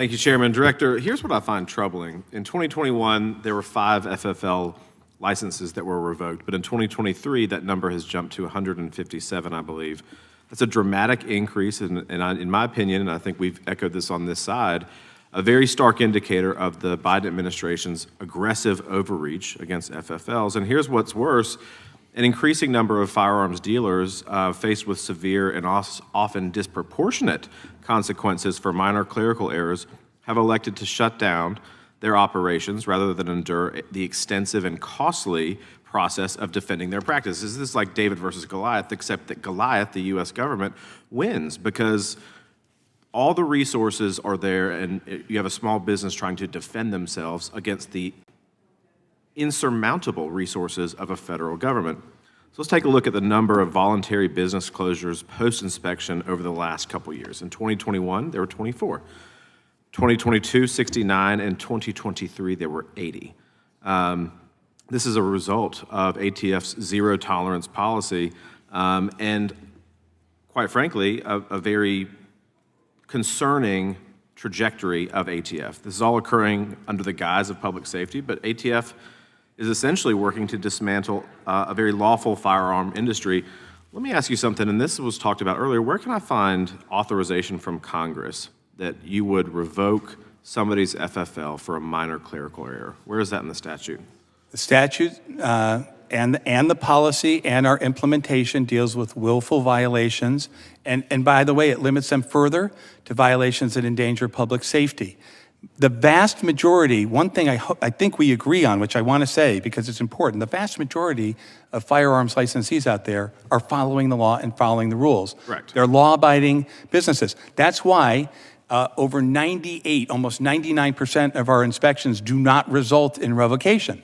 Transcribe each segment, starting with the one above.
Thank you, Chairman. Director, here's what I find troubling. In 2021, there were 5 FFL licenses that were revoked, but in 2023, that number has jumped to 157, I believe. That's a dramatic increase, and in my opinion, and I think we've echoed this on this side, a very stark indicator of the Biden administration's aggressive overreach against FFLs. And here's what's worse. An increasing number of firearms dealers faced with severe and often disproportionate consequences for minor clerical errors have elected to shut down their operations rather than endure the extensive and costly process of defending their practices. This is like David versus Goliath, except that Goliath, the U.S. government, wins because all the resources are there and you have a small business trying to defend themselves against the insurmountable resources of a federal government. So let's take a look at the number of voluntary business closures post-inspection over the last couple years. In 2021, there were 24. 2022, 69, and 2023, there were 80. This is a result of ATF's zero tolerance policy and, quite frankly, a very concerning trajectory of ATF. This is all occurring under the guise of public safety, but ATF is essentially working to dismantle a very lawful firearm industry. Let me ask you something, and this was talked about earlier. Where can I find authorization from Congress that you would revoke somebody's FFL for a minor clerical error? Where is that in the statute? The statute and the policy and our implementation deals with willful violations. And by the way, it limits them further to violations that endanger public safety. The vast majority, one thing I think we agree on, which I want to say because it's important, the vast majority of firearms licensees out there are following the law and following the rules. Correct. They're law-abiding businesses. That's why over 98, almost 99% of our inspections do not result in revocation.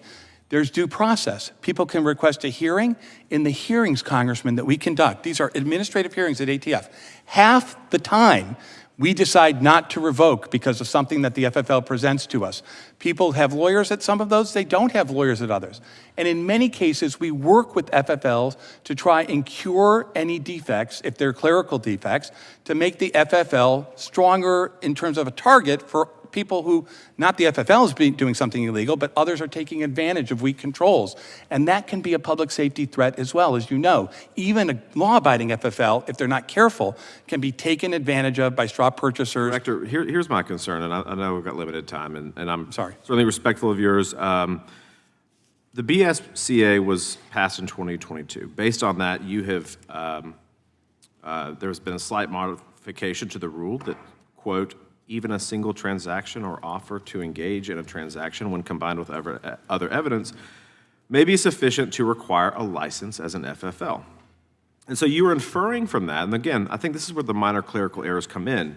There's due process. People can request a hearing. In the hearings, Congressman, that we conduct, these are administrative hearings at ATF, half the time we decide not to revoke because of something that the FFL presents to us. People have lawyers at some of those, they don't have lawyers at others. And in many cases, we work with FFLs to try and cure any defects, if they're clerical defects, to make the FFL stronger in terms of a target for people who, not the FFL is doing something illegal, but others are taking advantage of weak controls. And that can be a public safety threat as well, as you know. Even a law-abiding FFL, if they're not careful, can be taken advantage of by straw purchasers. Director, here's my concern, and I know we've got limited time, and I'm sorry. Certainly respectful of yours. The BSCA was passed in 2022. Based on that, you have, there's been a slight modification to the rule that, quote, even a single transaction or offer to engage in a transaction when combined with other evidence may be sufficient to require a license as an FFL. And so you are inferring from that, and again, I think this is where the minor clerical errors come in.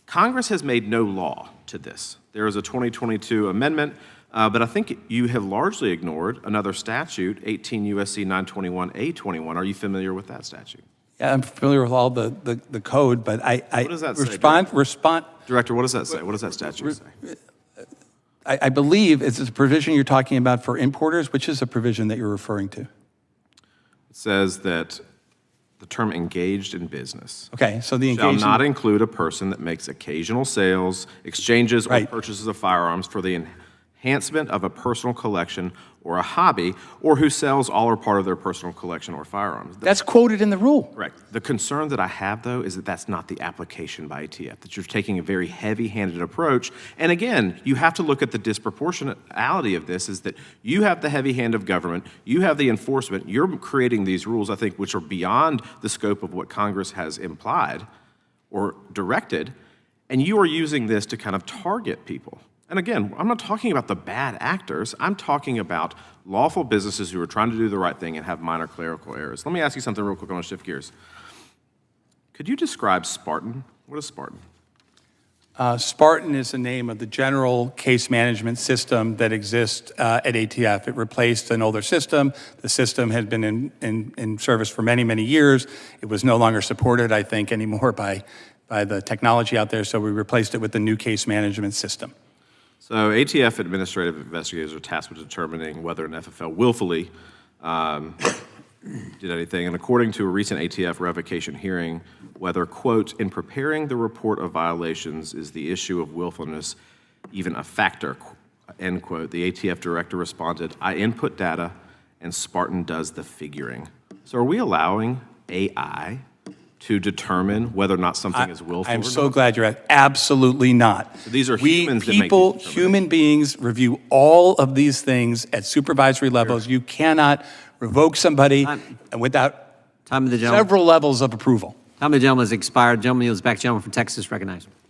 Congress has made no law to this. There is a 2022 amendment, but I think you have largely ignored another statute, 18 U.S.C. 921A21. Are you familiar with that statute? Yeah, I'm familiar with all the code, but what does that say, Director, what does that say? What does that statute say? I believe it's a provision you're talking about for importers. Which is the provision that you're referring to? It says that the term engaged in business so the shall not include a person that makes occasional sales, exchanges, or purchases of firearms for the enhancement of a personal collection or a hobby, or who sells all or part of their personal collection or firearms. That's quoted in the rule. Correct. The concern that I have, though, is that that's not the application by ATF, that you're taking a very heavy-handed approach. And again, you have to look at the disproportionality of this, is that you have the heavy hand of government, you have the enforcement, you're creating these rules, I think, which are beyond the scope of what Congress has implied or directed, and you are using this to kind of target people. And again, I'm not talking about the bad actors. I'm talking about lawful businesses who are trying to do the right thing and have minor clerical errors. Let me ask you something real quick. I want to shift gears. Could you describe Spartan? What is Spartan? Spartan is the name of the general case management system that exists at ATF. It replaced an older system. The system had been in service for many, many years. It was no longer supported, I think, anymore by the technology out there, so we replaced it with the new case management system. So ATF administrative investigators are tasked with determining whether an FFL willfully did anything. And according to a recent ATF revocation hearing, whether, quote, in preparing the report of violations is the issue of willfulness even a factor, end quote, the ATF director responded, I input data and Spartan does the figuring. So are we allowing AI to determine whether or not something is willful? I'm so glad you're at. Absolutely not. So these are humans that make these people, determinations. human beings review all of these things at supervisory levels. You cannot revoke somebody without Time of the gentleman. several levels of approval. Time of the gentleman has expired. Gentleman yields back. Gentleman from Texas recognized.